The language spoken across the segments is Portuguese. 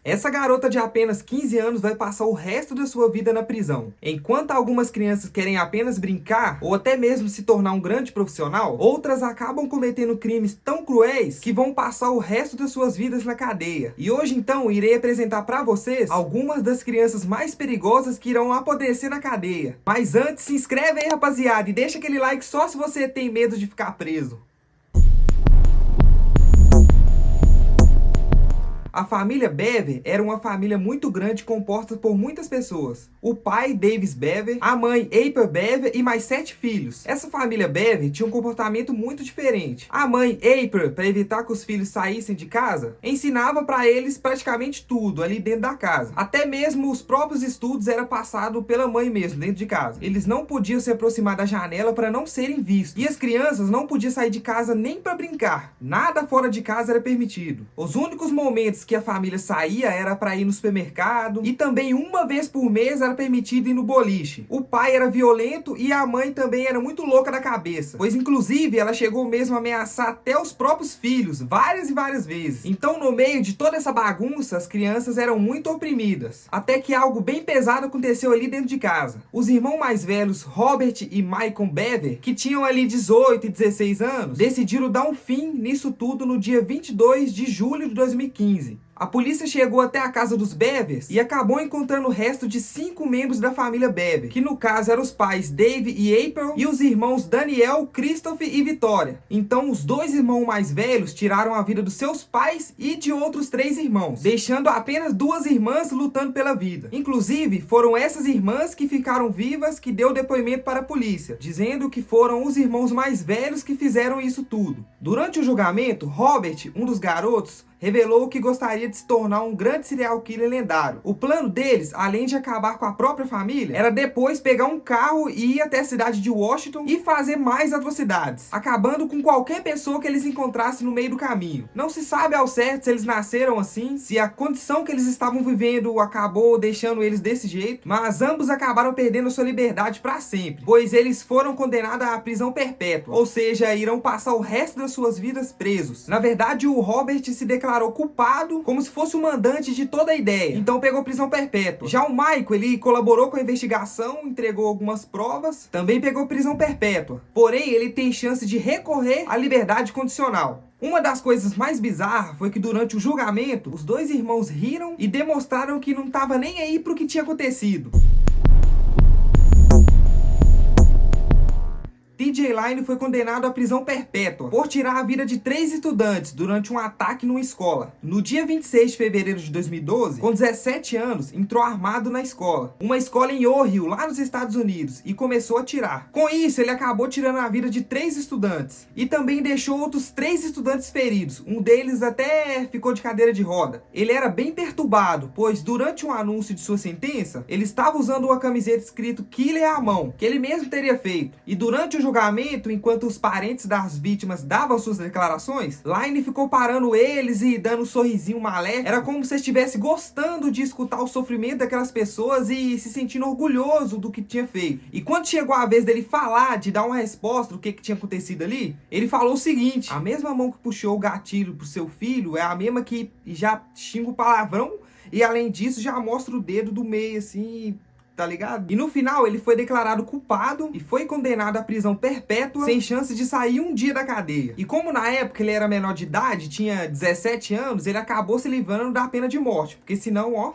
Essa garota de apenas 15 anos vai passar o resto da sua vida na prisão. Enquanto algumas crianças querem apenas brincar ou até mesmo se tornar um grande profissional, outras acabam cometendo crimes tão cruéis que vão passar o resto das suas vidas na cadeia. E hoje então irei apresentar para vocês algumas das crianças mais perigosas que irão apodrecer na cadeia. Mas antes, se inscreve aí, rapaziada, e deixa aquele like só se você tem medo de ficar preso. A família Bever era uma família muito grande composta por muitas pessoas. O pai, Davis Bever, a mãe, April Bever e mais 7 filhos. Essa família Bever tinha um comportamento muito diferente. A mãe, April, para evitar que os filhos saíssem de casa, ensinava para eles praticamente tudo ali dentro da casa. Até mesmo os próprios estudos era passado pela mãe mesmo, dentro de casa. Eles não podiam se aproximar da janela para não serem vistos. E as crianças não podiam sair de casa nem para brincar. Nada fora de casa era permitido. Os únicos momentos que a família saía era para ir no supermercado e também uma vez por mês era permitido ir no boliche. O pai era violento e a mãe também era muito louca da cabeça, pois inclusive ela chegou mesmo a ameaçar até os próprios filhos várias e várias vezes. Então, no meio de toda essa bagunça, as crianças eram muito oprimidas, até que algo bem pesado aconteceu ali dentro de casa. Os irmãos mais velhos, Robert e Michael Bever, que tinham ali 18 e 16 anos, decidiram dar um fim nisso tudo no dia 22 de julho de 2015. A polícia chegou até a casa dos Bevers e acabou encontrando o resto de 5 membros da família Bever, que no caso eram os pais Dave e April e os irmãos Daniel, Christopher e Victoria. Então os 2 irmãos mais velhos tiraram a vida dos seus pais e de outros 3 irmãos, deixando apenas 2 irmãs lutando pela vida. Inclusive foram essas irmãs que ficaram vivas que deu depoimento para a polícia, dizendo que foram os irmãos mais velhos que fizeram isso tudo. Durante o julgamento, Robert, um dos garotos, revelou que gostaria de se tornar um grande serial killer lendário. O plano deles, além de acabar com a própria família, era depois pegar um carro e ir até a cidade de Washington e fazer mais atrocidades, acabando com qualquer pessoa que eles encontrassem no meio do caminho. Não se sabe ao certo se eles nasceram assim, se a condição que eles estavam vivendo acabou deixando eles desse jeito, mas ambos acabaram perdendo sua liberdade para sempre, pois eles foram condenados à prisão perpétua, ou seja, irão passar o resto das suas vidas presos. Na verdade, o Robert se declarou culpado como se fosse o mandante de toda a ideia, então pegou prisão perpétua. Já o Michael, ele colaborou com a investigação, entregou algumas provas, também pegou prisão perpétua, porém ele tem chance de recorrer à liberdade condicional. Uma das coisas mais bizarras foi que durante o julgamento, os 2 irmãos riram e demonstraram que não estava nem aí pro que tinha acontecido. TJ Line foi condenado à prisão perpétua por tirar a vida de 3 estudantes durante um ataque numa escola. No dia 26 de fevereiro de 2012, com 17 anos, entrou armado na escola. Uma escola em Ohio, lá nos Estados Unidos, e começou a atirar. Com isso, ele acabou tirando a vida de 3 estudantes. E também deixou outros 3 estudantes feridos. Um deles até ficou de cadeira de roda. Ele era bem perturbado, pois durante um anúncio de sua sentença, ele estava usando uma camiseta escrito Killer à mão, que ele mesmo teria feito. E durante o julgamento, enquanto os parentes das vítimas davam suas declarações, Line ficou parando eles e dando um sorrisinho maléfico. Era como se estivesse gostando de escutar o sofrimento daquelas pessoas e se sentindo orgulhoso do que tinha feito. E quando chegou a vez dele falar, de dar uma resposta do que tinha acontecido ali, ele falou o seguinte: a mesma mão que puxou o gatilho pro seu filho é a mesma que já xinga o palavrão e além disso já mostra o dedo do meio assim, tá ligado? E no final ele foi declarado culpado e foi condenado à prisão perpétua sem chance de sair um dia da cadeia. E como na época ele era menor de idade, tinha 17 anos, ele acabou se livrando da pena de morte, porque senão, ó...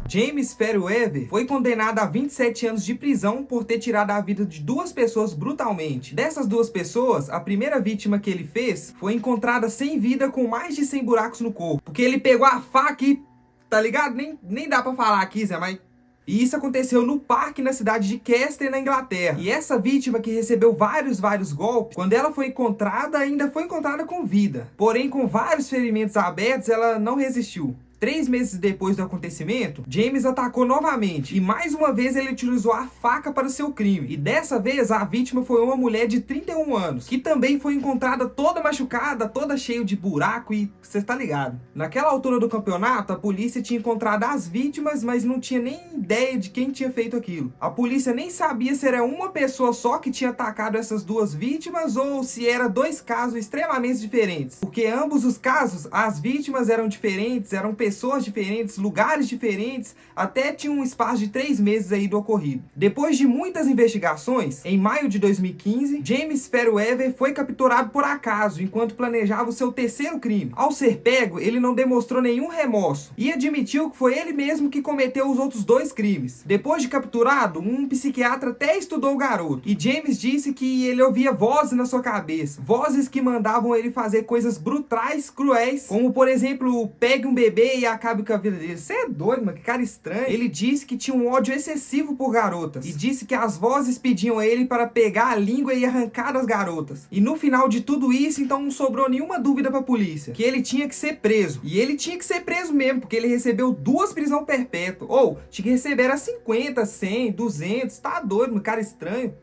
James Fairweather foi condenado a 27 anos de prisão por ter tirado a vida de 2 pessoas brutalmente. Dessas 2 pessoas, a primeira vítima que ele fez foi encontrada sem vida com mais de 100 buracos no corpo. Porque ele pegou a faca e... tá ligado? Nem dá pra falar aqui, Zé, mas... E isso aconteceu no parque na cidade de Chester, na Inglaterra. E essa vítima que recebeu vários golpes, quando ela foi encontrada, ainda foi encontrada com vida. Porém, com vários ferimentos abertos, ela não resistiu. 3 meses depois do acontecimento, James atacou novamente e mais uma vez ele utilizou a faca para o seu crime. E dessa vez a vítima foi uma mulher de 31 anos, que também foi encontrada toda machucada, toda cheia de buraco e você tá ligado. Naquela altura do campeonato, a polícia tinha encontrado as vítimas, mas não tinha nem ideia de quem tinha feito aquilo. A polícia nem sabia se era uma pessoa só que tinha atacado essas duas vítimas ou se era dois casos extremamente diferentes. Porque ambos os casos, as vítimas eram diferentes, eram pessoas diferentes, lugares diferentes, até tinha um espaço de 3 meses aí do ocorrido. Depois de muitas investigações, em maio de 2015, James Fairweather foi capturado por acaso, enquanto planejava o seu terceiro crime. Ao ser pego, ele não demonstrou nenhum remorso e admitiu que foi ele mesmo que cometeu os outros 2 crimes. Depois de capturado, um psiquiatra até estudou o garoto, e James disse que ele ouvia vozes na sua cabeça, vozes que mandavam ele fazer coisas brutais, cruéis, como por exemplo, pegue um bebê e acabe com a vida dele. Você é doido, mano, que cara estranho. Ele disse que tinha um ódio excessivo por garotas, e disse que as vozes pediam a ele para pegar a língua e arrancar das garotas. E no final de tudo isso, então não sobrou nenhuma dúvida pra polícia, que ele tinha que ser preso. E ele tinha que ser preso mesmo, porque ele recebeu 2 prisão perpétua. Ou, tinha que receber era 50, 100, 200, tá doido, mano, cara estranho.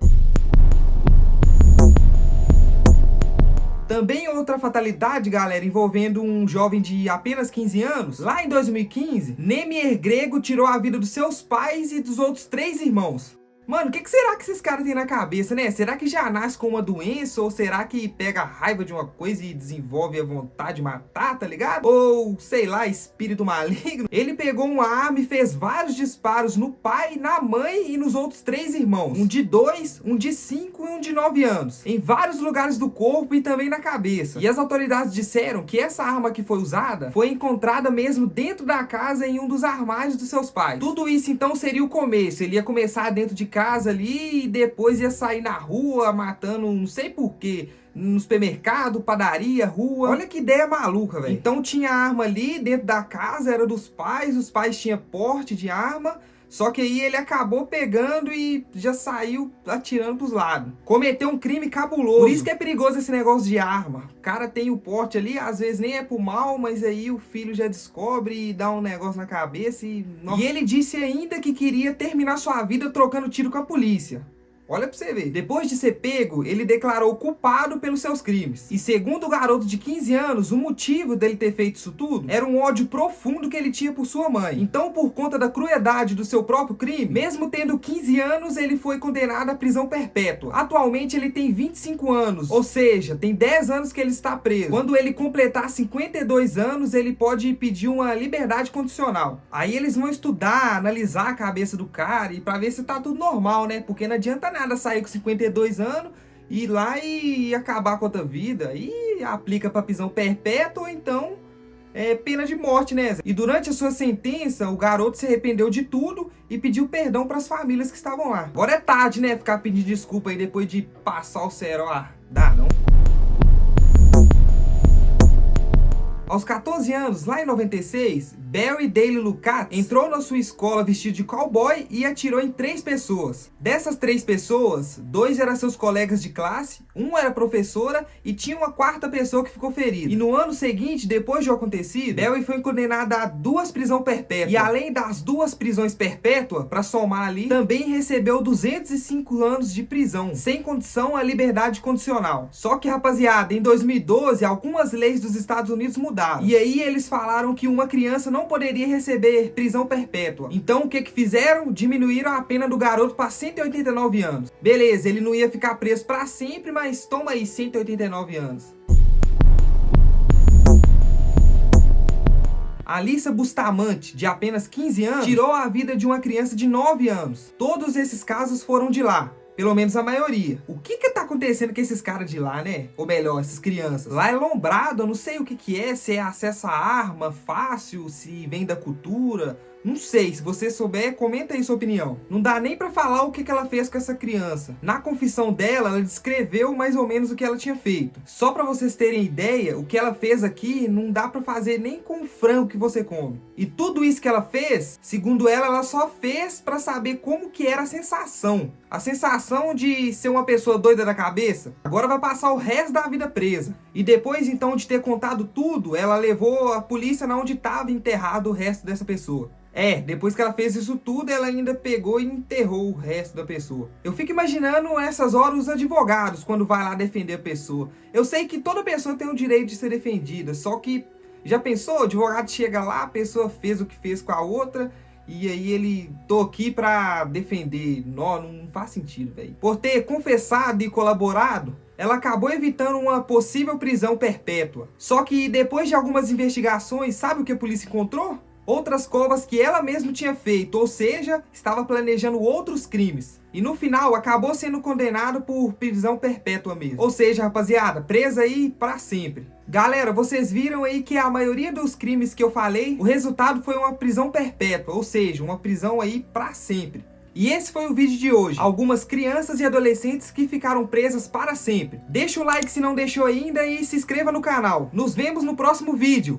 Também outra fatalidade, galera, envolvendo um jovem de apenas 15 anos. Lá em 2015, Nemier Grego tirou a vida dos seus pais e dos outros 3 irmãos. Mano, o que será que esses caras têm na cabeça, né? Será que já nasce com uma doença? Ou será que pega a raiva de uma coisa e desenvolve a vontade de matar, tá ligado? Ou, sei lá, espírito maligno? Ele pegou uma arma e fez vários disparos no pai, na mãe e nos outros 3 irmãos. Um de 2, um de 5 e um de 9 anos. Em vários lugares do corpo e também na cabeça. E as autoridades disseram que essa arma que foi usada foi encontrada mesmo dentro da casa em um dos armários dos seus pais. Tudo isso então seria o começo. Ele ia começar dentro de casa ali e depois ia sair na rua matando, não sei porquê, no supermercado, padaria, rua. Olha que ideia maluca, velho. Então tinha arma ali dentro da casa, era dos pais, os pais tinham porte de arma. Só que aí ele acabou pegando e já saiu atirando pros lados. Cometeu um crime cabuloso. Por isso que é perigoso esse negócio de arma. O cara tem o porte ali, às vezes nem é pro mal, mas aí o filho já descobre e dá um negócio na cabeça e... Nossa. E ele disse ainda que queria terminar sua vida trocando tiro com a polícia. Olha pra você ver. Depois de ser pego, ele declarou culpado pelos seus crimes. E segundo o garoto de 15 anos, o motivo dele ter feito isso tudo era um ódio profundo que ele tinha por sua mãe. Então, por conta da crueldade do seu próprio crime, mesmo tendo 15 anos, ele foi condenado à prisão perpétua. Atualmente, ele tem 25 anos, ou seja, tem 10 anos que ele está preso. Quando ele completar 52 anos, ele pode pedir uma liberdade condicional. Aí eles vão estudar, analisar a cabeça do cara e pra ver se tá tudo normal, né? Porque não adianta nada sair com 52 anos, ir lá e acabar com a outra vida. E aplica pra prisão perpétua ou então pena de morte, né? E durante a sua sentença, o garoto se arrependeu de tudo e pediu perdão pras famílias que estavam lá. Agora é tarde, né? Ficar pedindo desculpa aí depois de passar o cerol. Ah, dá não. Aos 14 anos, lá em 96, Barry Dale Lukat entrou na sua escola vestido de cowboy e atirou em 3 pessoas. Dessas 3 pessoas, 2 eram seus colegas de classe, 1 era professora e tinha uma 4ª pessoa que ficou ferida. E no ano seguinte, depois do acontecido, Barry foi condenado a 2 prisões perpétuas. E além das 2 prisões perpétuas, para somar ali, também recebeu 205 anos de prisão, sem condição à liberdade condicional. Só que, rapaziada, em 2012, algumas leis dos Estados Unidos mudaram. E aí eles falaram que uma criança não poderia receber prisão perpétua. Então o que fizeram? Diminuíram a pena do garoto para 189 anos. Beleza, ele não ia ficar preso para sempre, mas toma aí 189 anos. Alissa Bustamante, de apenas 15 anos, tirou a vida de uma criança de 9 anos. Todos esses casos foram de lá. Pelo menos a maioria. O que tá acontecendo com esses caras de lá, né? Ou melhor, essas crianças. Lá é lombrado, eu não sei o que é, se é acesso à arma fácil, se vem da cultura. Não sei, se você souber, comenta aí sua opinião. Não dá nem pra falar o que ela fez com essa criança. Na confissão dela, ela descreveu mais ou menos o que ela tinha feito. Só pra vocês terem ideia, o que ela fez aqui não dá pra fazer nem com o frango que você come. E tudo isso que ela fez, segundo ela, ela só fez pra saber como que era a sensação. A sensação de ser uma pessoa doida da cabeça. Agora vai passar o resto da vida presa. E depois então de ter contado tudo, ela levou a polícia na onde estava enterrado o resto dessa pessoa. Depois que ela fez isso tudo, ela ainda pegou e enterrou o resto da pessoa. Eu fico imaginando essas horas os advogados quando vai lá defender a pessoa. Eu sei que toda pessoa tem o direito de ser defendida, só que já pensou? O advogado chega lá, a pessoa fez o que fez com a outra e aí ele, tô aqui pra defender. Não faz sentido, velho. Por ter confessado e colaborado, ela acabou evitando uma possível prisão perpétua. Só que depois de algumas investigações, sabe o que a polícia encontrou? Outras covas que ela mesma tinha feito, ou seja, estava planejando outros crimes. E no final acabou sendo condenado por prisão perpétua mesmo. Ou seja, rapaziada, presa aí pra sempre. Galera, vocês viram aí que a maioria dos crimes que eu falei, o resultado foi uma prisão perpétua, ou seja, uma prisão aí pra sempre. E esse foi o vídeo de hoje. Algumas crianças e adolescentes que ficaram presas para sempre. Deixa o like se não deixou ainda e se inscreva no canal. Nos vemos no próximo vídeo.